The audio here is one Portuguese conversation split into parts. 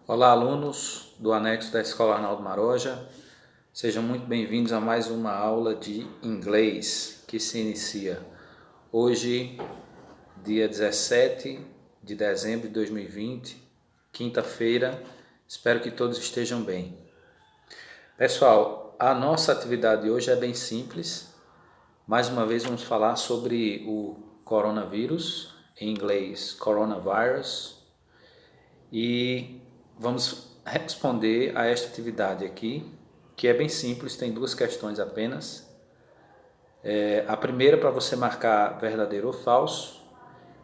Olá, alunos do anexo da Escola Arnaldo Maroja. Sejam muito bem-vindos a mais uma aula de inglês que se inicia hoje, dia 17 de dezembro de 2020, quinta-feira. Espero que todos estejam bem. Pessoal, a nossa atividade de hoje é bem simples. Mais uma vez vamos falar sobre o coronavírus, em inglês coronavirus, e vamos responder a esta atividade aqui, que é bem simples, tem duas questões apenas. A primeira para você marcar verdadeiro ou falso,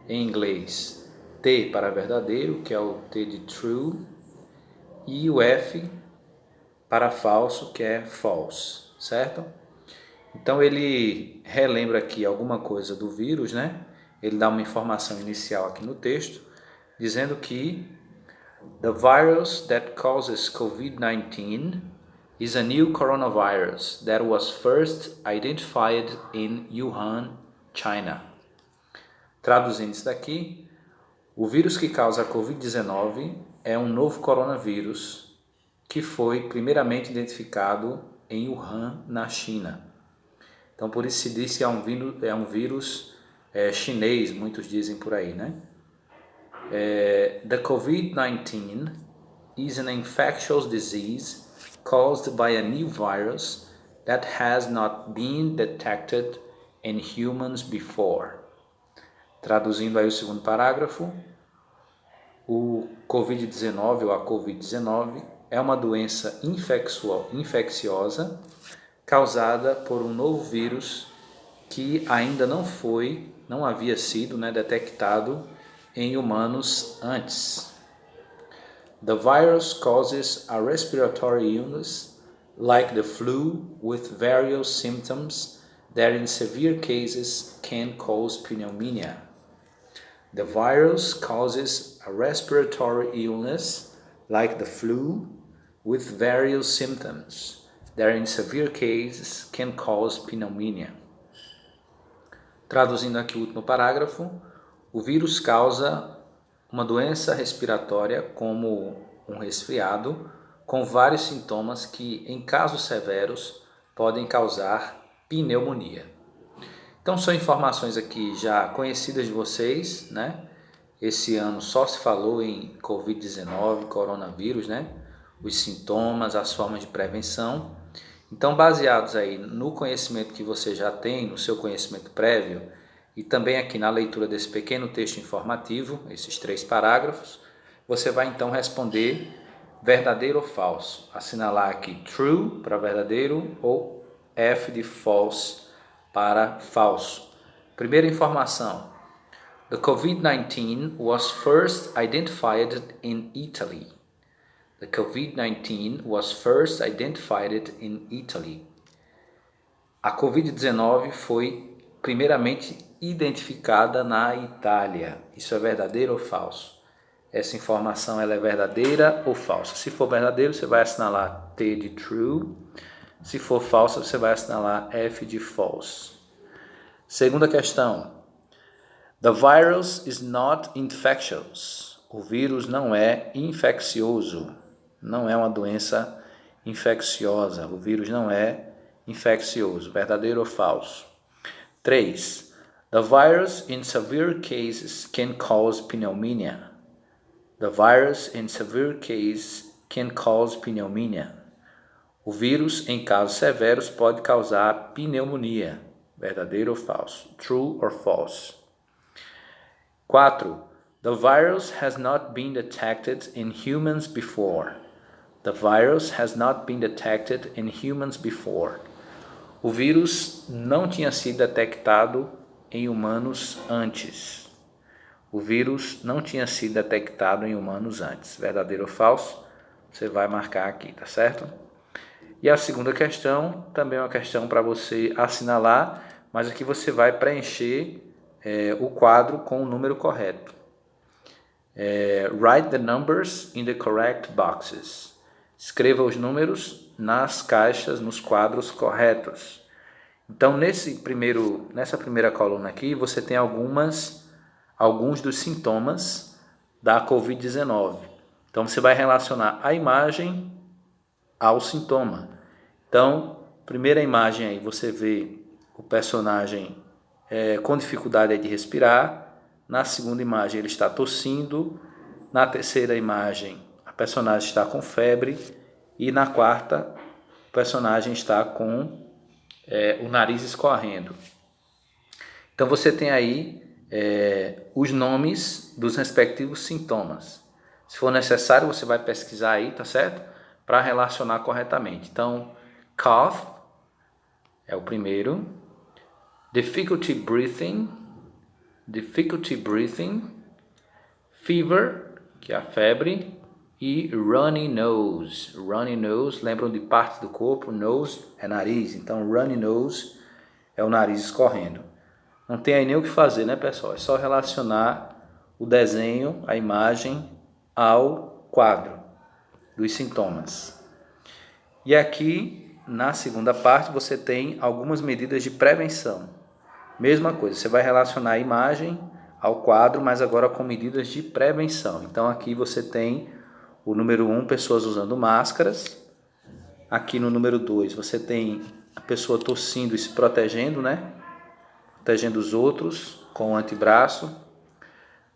em inglês T para verdadeiro, que é o T de true, e o F para falso, que é false, certo? Então ele relembra aqui alguma coisa do vírus, né? Ele dá uma informação inicial aqui no texto, dizendo que the virus that causes COVID-19 is a new coronavirus that was first identified in Wuhan, China. Traduzindo isso daqui, o vírus que causa a COVID-19 é um novo coronavírus que foi primeiramente identificado em Wuhan, na China. Então por isso se diz que é um vírus chinês, muitos dizem por aí, né? The COVID-19 is an infectious disease caused by a new virus that has not been detected in humans before. Traduzindo aí o segundo parágrafo, o COVID-19 ou a COVID-19 é uma doença infecciosa causada por um novo vírus que ainda não havia sido detectado em humanos antes. The virus causes a respiratory illness like the flu with various symptoms that in severe cases can cause pneumonia. The virus causes a respiratory illness like the flu with various symptoms that in severe cases can cause pneumonia. Traduzindo aqui o último parágrafo, o vírus causa uma doença respiratória como um resfriado, com vários sintomas que, em casos severos, podem causar pneumonia. Então são informações aqui já conhecidas de vocês, né? Esse ano só se falou em Covid-19, coronavírus, né? Os sintomas, as formas de prevenção. Então, baseados aí no conhecimento que você já tem, no seu conhecimento prévio, e também aqui na leitura desse pequeno texto informativo, esses 3 parágrafos, você vai então responder verdadeiro ou falso. Assinalar aqui true para verdadeiro ou F de false para falso. Primeira informação. The COVID-19 was first identified in Italy. The COVID-19 was first identified in Italy. A COVID-19 foi primeiramente identificada na Itália. Isso é verdadeiro ou falso? Essa informação ela é verdadeira ou falsa? Se for verdadeiro, você vai assinalar T de true. Se for falsa, você vai assinalar F de false. Segunda questão. The virus is not infectious. O vírus não é infeccioso. Não é uma doença infecciosa. O vírus não é infeccioso. Verdadeiro ou falso? 3. The virus in severe cases can cause pneumonia. The virus in severe cases can cause pneumonia. O vírus, em casos severos, pode causar pneumonia. Verdadeiro ou falso? True or false? 4. The virus has not been detected in humans before. The virus has not been detected in humans before. O vírus não tinha sido detectado em humanos antes. O vírus não tinha sido detectado em humanos antes. Verdadeiro ou falso? Você vai marcar aqui, tá certo? E a segunda questão, também é uma questão para você assinalar, mas aqui você vai preencher o quadro com o número correto. Write the numbers in the correct boxes. Escreva os números nas caixas, nos quadros corretos. Então, nessa primeira coluna aqui, você tem alguns dos sintomas da COVID-19. Então você vai relacionar a imagem ao sintoma. Então, primeira imagem aí você vê o personagem com dificuldade de respirar. Na segunda imagem ele está tossindo. Na terceira imagem a personagem está com febre. E na quarta o personagem está com o nariz escorrendo. Então você tem aí os nomes dos respectivos sintomas. Se for necessário você vai pesquisar aí, tá certo? Para relacionar corretamente. Então, cough é o primeiro. Difficulty breathing. Fever, que é a febre. E runny nose. Runny nose, lembram de partes do corpo? Nose é nariz. Então, runny nose é o nariz escorrendo. Não tem aí nem o que fazer, né, pessoal? É só relacionar o desenho, a imagem, ao quadro dos sintomas. E aqui, na segunda parte, você tem algumas medidas de prevenção. Mesma coisa, você vai relacionar a imagem ao quadro, mas agora com medidas de prevenção. Então aqui você tem o número 1, pessoas usando máscaras. Aqui no número 2, você tem a pessoa tossindo e se protegendo, né? Protegendo os outros com o antebraço.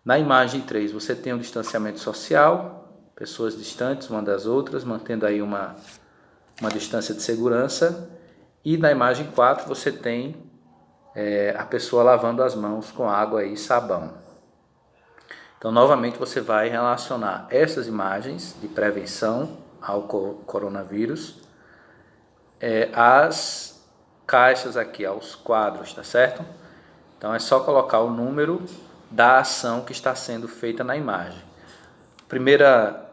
Na imagem 3, você tem o distanciamento social, pessoas distantes uma das outras, mantendo aí uma distância de segurança. E na imagem 4, você tem a pessoa lavando as mãos com água e sabão. Então, novamente, você vai relacionar essas imagens de prevenção ao coronavírus às caixas aqui, aos quadros, tá certo? Então, é só colocar o número da ação que está sendo feita na imagem.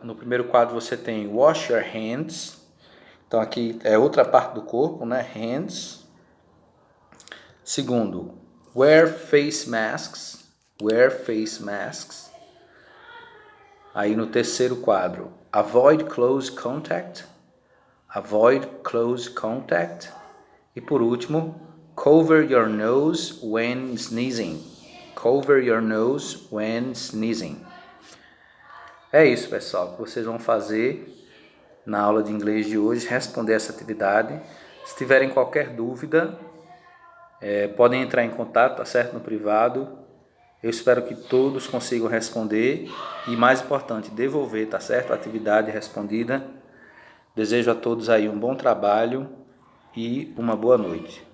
No primeiro quadro você tem wash your hands. Então, aqui é outra parte do corpo, né? Hands. Segundo, wear face masks. Aí no terceiro quadro, avoid close contact. E por último, cover your nose when sneezing. É isso, pessoal, que vocês vão fazer na aula de inglês de hoje, responder essa atividade. Se tiverem qualquer dúvida, podem entrar em contato, tá certo? No privado. Eu espero que todos consigam responder e, mais importante, devolver, tá certo? A atividade respondida. Desejo a todos aí um bom trabalho e uma boa noite.